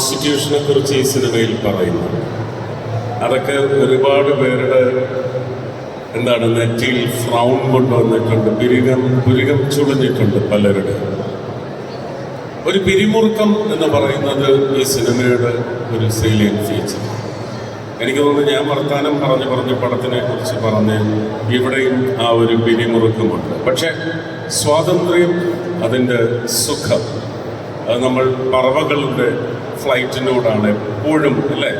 കോൺസ്റ്റിറ്റ്യൂഷനെ കുറിച്ച് ഈ സിനിമയിൽ പറയുന്നു. അതൊക്കെ ഒരുപാട് പേരുടെ നെറ്റിയിൽ ഫ്രൗൺ കൊണ്ടുവന്നിട്ടുണ്ട്, പുരികം ചുളിഞ്ഞിട്ടുണ്ട് പലരുടെ. ഒരു പിരിമുറുക്കം എന്ന് പറയുന്നത് ഈ സിനിമയുടെ ഒരു സീലിയൻ ഫീച്ചർ. എനിക്ക് തോന്നുന്നു ഞാൻ വർത്താനം പറഞ്ഞ് പടത്തിനെ കുറിച്ച് പറഞ്ഞ് ഇവിടെയും ആ ഒരു പിരിമുറുക്കമുണ്ട്. പക്ഷെ സ്വാതന്ത്ര്യം, അതിൻ്റെ സുഖം, അത് നമ്മൾ പറവകളുടെ ഫ്ലൈറ്റിനോടാണ് എപ്പോഴും, അല്ലേ?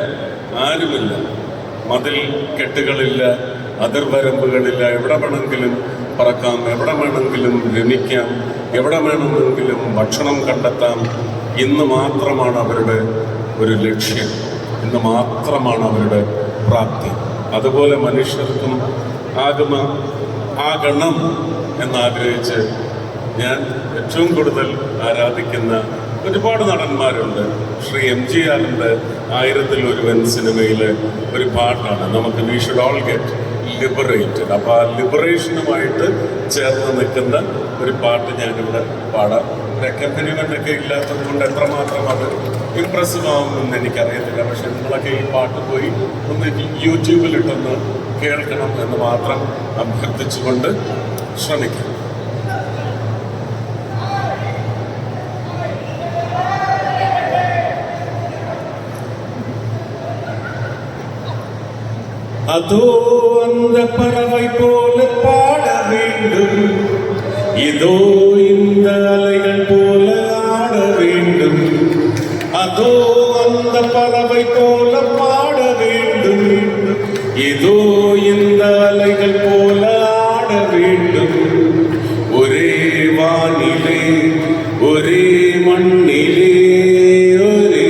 ആരുമില്ല, മതിൽ കെട്ടുകളില്ല, അതിർവരമ്പുകളില്ല. എവിടെ വേണമെങ്കിലും പറക്കാം, എവിടെ വേണമെങ്കിലും രമിക്കാം, എവിടെ വേണമെങ്കിലും ഭക്ഷണം കണ്ടെത്താം. ഇന്ന് മാത്രമാണ് അവരുടെ ഒരു ലക്ഷ്യം, ഇന്ന് മാത്രമാണ് അവരുടെ പ്രാപ്തി. അതുപോലെ മനുഷ്യർക്കും ആകണം എന്നാഗ്രഹിച്ച് ഞാൻ ഏറ്റവും കൂടുതൽ ആരാധിക്കുന്ന ഒരുപാട് നടന്മാരുണ്ട്. ശ്രീ MGRന്റെ 1000-ൽ-1 സിനിമയിലെ ഒരു പാട്ടാണ് നമുക്ക് we should all get liberated. അപ്പോൾ ആ ലിബറേഷനുമായിട്ട് ചേർന്ന് നിൽക്കുന്ന ഒരു പാട്ട് ഞാനിവിടെ പാടാം. അക്കമ്പനിമെൻ്റ് ഒക്കെ ഇല്ലാത്തത് കൊണ്ട് എത്രമാത്രം അത് ഇംപ്രസീവ് ആവുമെന്ന് എനിക്കറിയത്തില്ല. പക്ഷെ നിങ്ങളൊക്കെ ഈ പാട്ട് പോയി ഒന്ന് യൂട്യൂബിലിട്ടൊന്ന് കേൾക്കണം എന്ന് മാത്രം അഭ്യർത്ഥിച്ചുകൊണ്ട് ശ്രമിക്കാം. அதோ அந்த பறவை போல பாட வேண்டும், இதோ இந்த அலைகள் போல ஆட வேண்டும். அதோ அந்த பறவை போல பாட வேண்டும், இதோ இந்த அலைகள் போல ஆட வேண்டும். ஒரே வானிலே ஒரே மண்ணிலே, ஒரே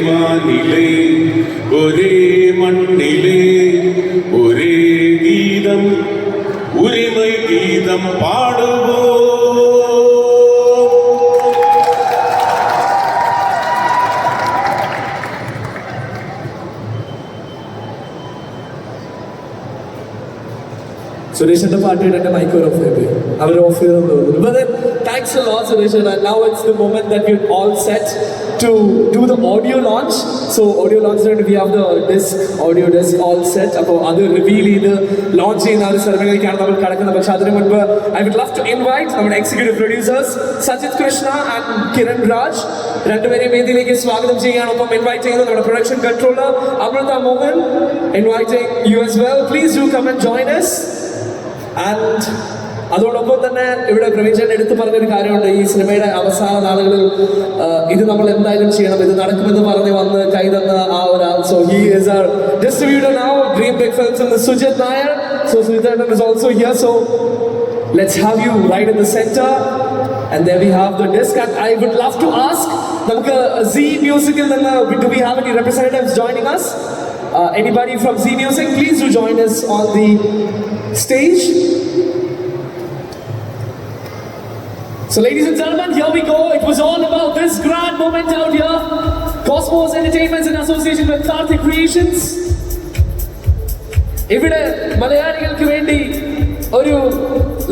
வானிலே ஒரே மண்ணிலே, ஒரே கீதம், உரிமை கீதம் பாடுவோம். സുരേഷിന്റെ പാട്ട് കേട്ടിട്ട് മൈക്ക് ഓഫ് ചെയ്തു. But then, thanks a lot, Suresh. And now it's the moment that we're all set to do the audio launch. So audio launch, we have the audio disc all set. അപ്പോൾ അത് reveal ചെയ്ത് launch ചെയ്യുന്ന ഒരു സെറമണിയിലേക്കാണ് നമ്മൾ കടക്കുന്നത്. പക്ഷെ അതിനു മുൻപ് I would love to invite നമ്മുടെ executive producers Sajith Krishna and Kiran Raj, രണ്ടുപേരെയും വേദിയിലേക്ക് സ്വാഗതം ചെയ്യുകയാണ്. ഒപ്പം ഇൻവൈറ്റ് ചെയ്യുന്നത് നമ്മുടെ production controller Amritha Mohan, inviting you as well. Please do come and join us. And അതോടൊപ്പം തന്നെ ഇവിടെ പ്രവീൺ എടുത്തു പറഞ്ഞൊരു കാര്യമുണ്ട്. ഈ സിനിമയുടെ അവസാന നാളുകളിൽ ഇത് നമ്മൾ എന്തായാലും ചെയ്യണം, ഇത് നടക്കുമെന്ന് പറഞ്ഞ് വന്ന് കൈതന്ന ആ ഒരാൾ. So he is our distributor now, Dream Big Films, and Sujit Nair. So Sujit is also here. So let's have you right in the center. And there we have the disc. And I would love to ask, നമുക്ക് Z Musical നിന്ന്, do we have any representatives joining us? Anybody from Z Music, please do join us on the stage. So ladies and gentlemen, here we go. It was all about this grand moment out here. Cosmos Entertainments in association with Karthik Creations. ഇവിടെ മലയാളികൾക്ക് വേണ്ടി ഒരു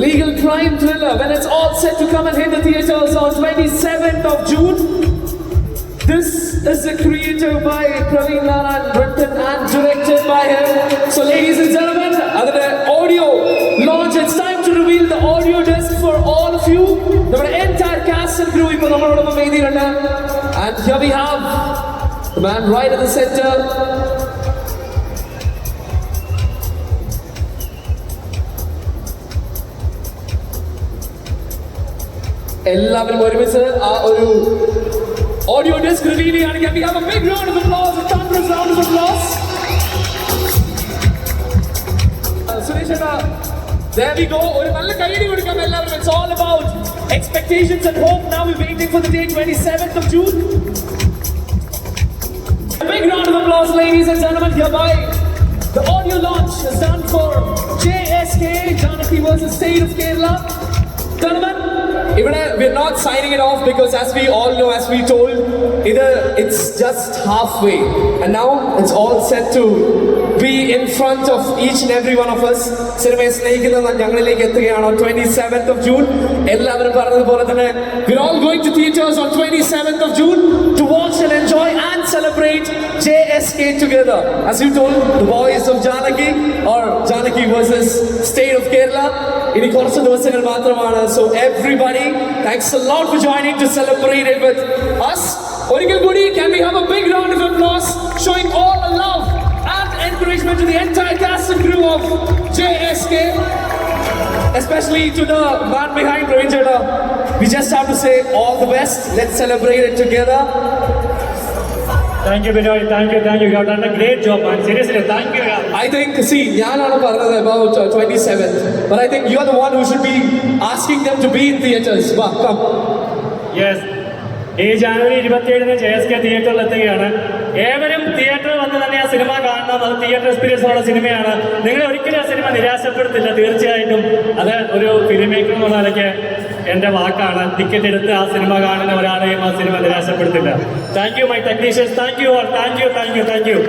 legal crime thriller when it's all set to come and hit the theaters on 27th of June. This is the creator by Praveen Naran, written and directed by him. So ladies and gentlemen, the audio launch, it's time to reveal the audio disc for all of you. The entire cast and crew, and here we have the man right at the center. എല്ലാവരും ഒരുമിച്ച് ആ ഒരു audio disc reveal ചെയ്യാണ്. Can we have a big round of applause, a thunderous round of applause? Suresh, there we go. ഒരു നല്ല കൈയടി കൊടുക്കാം എല്ലാവരും. It's all about expectations and hope. Now we're waiting for the day 27th of June. A big round of applause, ladies and gentlemen. Hereby, the audio launch is done for JSK, Janaki vs. State of Kerala. Gentlemen, we're not signing it off because, as we all know, as we told, it's just halfway, and now it's all set to be in front of each and every one of us. Cinema സ്നേഹിക്കുന്ന ഞങ്ങളിലേക്ക് എത്തുകയാണ് on 27th of June. എല്ലാവരും പറഞ്ഞതുപോലെ തന്നെ we're all going to theaters on 27th of June to watch and enjoy and celebrate JSK together. As you told, the boys of Janaki or Janaki versus State of Kerala. ഇനി കുറച്ച് ദിവസങ്ങൾ മാത്രമാണ്. So everybody, thanks a lot for joining to celebrate it with us. ഒരിക്കൽ കൂടി, can we have a big round of applause showing all the love and encouragement to the entire cast and crew of JSK, especially to the man behind Praveen Chetta. We just have to say all the best. Let's celebrate it together. Thank you, Binoy. Thank you. You have done a great job, man. Seriously, thank you. I think, see, ഞാനാണ് പറഞ്ഞത് about 27th, but I think you are the one who should be asking them to be in theaters. Wow, come. Yes. ഈ January 27-ന് JSK തിയേറ്ററിൽ എത്തുകയാണ്. ഏവരും തിയേറ്ററിൽ വന്ന് തന്നെ ആ സിനിമ കാണണം. അത് തിയേറ്റർ എക്സ്പീരിയൻസ് ഉള്ള സിനിമയാണ്. നിങ്ങളെ ഒരിക്കലും ആ സിനിമ നിരാശപ്പെടുത്തില്ല. തീർച്ചയായിട്ടും അത് ഒരു ഫിലിം മേക്കർ എന്നുള്ള നിലയ്ക്ക് എൻ്റെ വാക്കാണ്. ടിക്കറ്റ് എടുത്ത് ആ സിനിമ കാണുന്ന ഒരാളെയും ആ സിനിമ നിരാശപ്പെടുത്തില്ല. Thank you my technicians. Thank you all. Thank U.